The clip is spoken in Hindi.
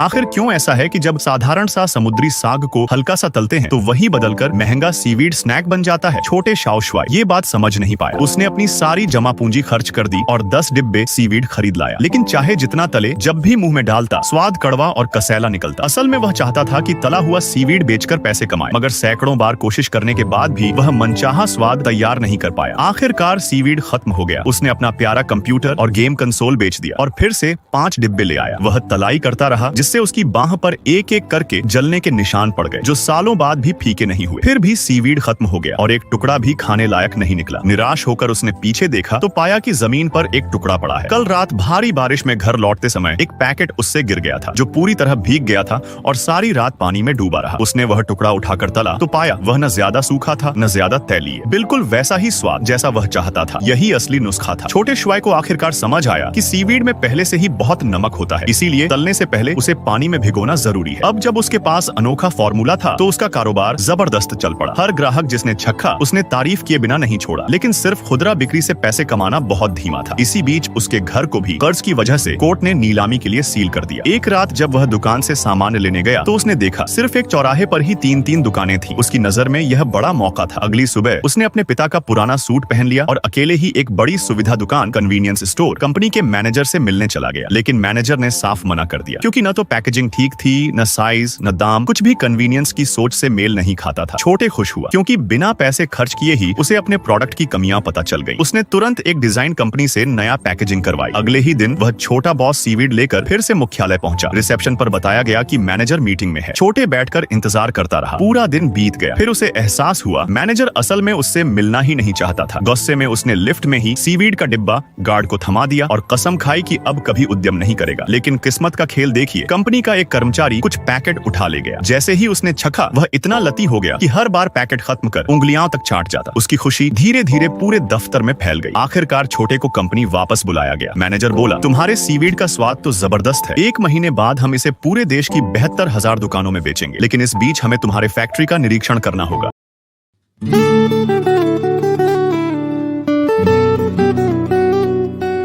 आखिर क्यों ऐसा है कि जब साधारण सा समुद्री साग को हल्का सा तलते हैं तो वही बदलकर महंगा सीवीड स्नैक बन जाता है। छोटे शाओशुआई ये बात समझ नहीं पाया। उसने अपनी सारी जमा पूंजी खर्च कर दी और 10 डिब्बे सीवीड खरीद लाया। लेकिन चाहे जितना तले, जब भी मुंह में डालता स्वाद कड़वा और कसैला निकलता। असल में वह चाहता था कि तला हुआ सीवीड बेचकर पैसे कमाए, मगर सैकड़ों बार कोशिश करने के बाद भी वह मनचाहा स्वाद तैयार नहीं कर पाया। आखिरकार सीवीड खत्म हो गया। उसने अपना प्यारा कंप्यूटर और गेम कंसोल बेच दिया और फिर से 5 डिब्बे ले आया। वह तलाई करता रहा, जिससे उसकी बाह पर एक एक करके जलने के निशान पड़ गए, जो सालों बाद भी फीके नहीं हुए। फिर भी सीवीड खत्म हो गया और एक टुकड़ा भी खाने लायक नहीं निकला। निराश होकर उसने पीछे देखा तो पाया कि जमीन पर एक टुकड़ा पड़ा है। कल रात भारी बारिश में घर लौटते समय एक पैकेट उससे गिर गया था, जो पूरी तरह भीग गया था और सारी रात पानी में डूबा रहा। उसने वह टुकड़ा उठाकर तला तो पाया वह न ज्यादा सूखा था न ज्यादा तैलीय, बिल्कुल वैसा ही स्वाद जैसा वह चाहता था। यही असली नुस्खा था। छोटे शुआई को आखिरकार समझ आया कि सीवीड में पहले से ही बहुत नमक होता है, इसीलिए तलने से पहले उसे पानी में भिगोना जरूरी है। अब जब उसके पास अनोखा फॉर्मूला था तो उसका कारोबार जबरदस्त चल पड़ा। हर ग्राहक जिसने चखा उसने तारीफ किए बिना नहीं छोड़ा। लेकिन सिर्फ खुदरा बिक्री से पैसे कमाना बहुत धीमा था। इसी बीच उसके घर को भी कर्ज की वजह से कोर्ट ने नीलामी के लिए सील कर दिया। एक रात जब वह दुकान से सामान लेने गया तो उसने देखा सिर्फ एक चौराहे पर ही 3-3 दुकानें थी। उसकी नजर में यह बड़ा मौका था। अगली सुबह उसने अपने पिता का पुराना सूट पहन लिया और अकेले ही एक बड़ी सुविधा दुकान कन्वीनियंस स्टोर कंपनी के मैनेजर से मिलने चला गया। लेकिन मैनेजर ने साफ मना कर दिया, क्योंकि न तो पैकेजिंग ठीक थी, न साइज, न दाम, कुछ भी कन्वीनियंस की सोच से मेल नहीं खाता था। छोटे खुश हुआ, क्योंकि बिना पैसे खर्च किए ही उसे अपने प्रोडक्ट की कमियां पता चल गई। उसने तुरंत एक डिजाइन कंपनी से नया पैकेजिंग करवाई। अगले ही दिन वह छोटा बॉस सीवीड लेकर फिर से मुख्यालय पहुंचा। रिसेप्शन पर बताया गया कि मैनेजर मीटिंग में है। छोटे बैठकर इंतजार करता रहा। पूरा दिन बीत गया। फिर उसे एहसास हुआ मैनेजर असल में उससे मिलना ही नहीं चाहता था। गुस्से में उसने लिफ्ट में ही सीवीड का डिब्बा गार्ड को थमा दिया और कसम खाई कि अब कभी उद्यम नहीं करेगा। लेकिन किस्मत का खेल देखिए, कंपनी का एक कर्मचारी कुछ पैकेट उठा ले गया। जैसे ही उसने चखा वह इतना लती हो गया कि हर बार पैकेट खत्म कर उंगलियां तक चाट जाता। उसकी खुशी धीरे धीरे पूरे दफ्तर में फैल गई। आखिरकार छोटे को कंपनी वापस बुलाया गया। मैनेजर बोला, तुम्हारे सीवीड का स्वाद तो जबरदस्त है। 1 महीने बाद हम इसे पूरे देश की 72,000 दुकानों में बेचेंगे, लेकिन इस बीच हमें तुम्हारे फैक्ट्री का निरीक्षण करना होगा।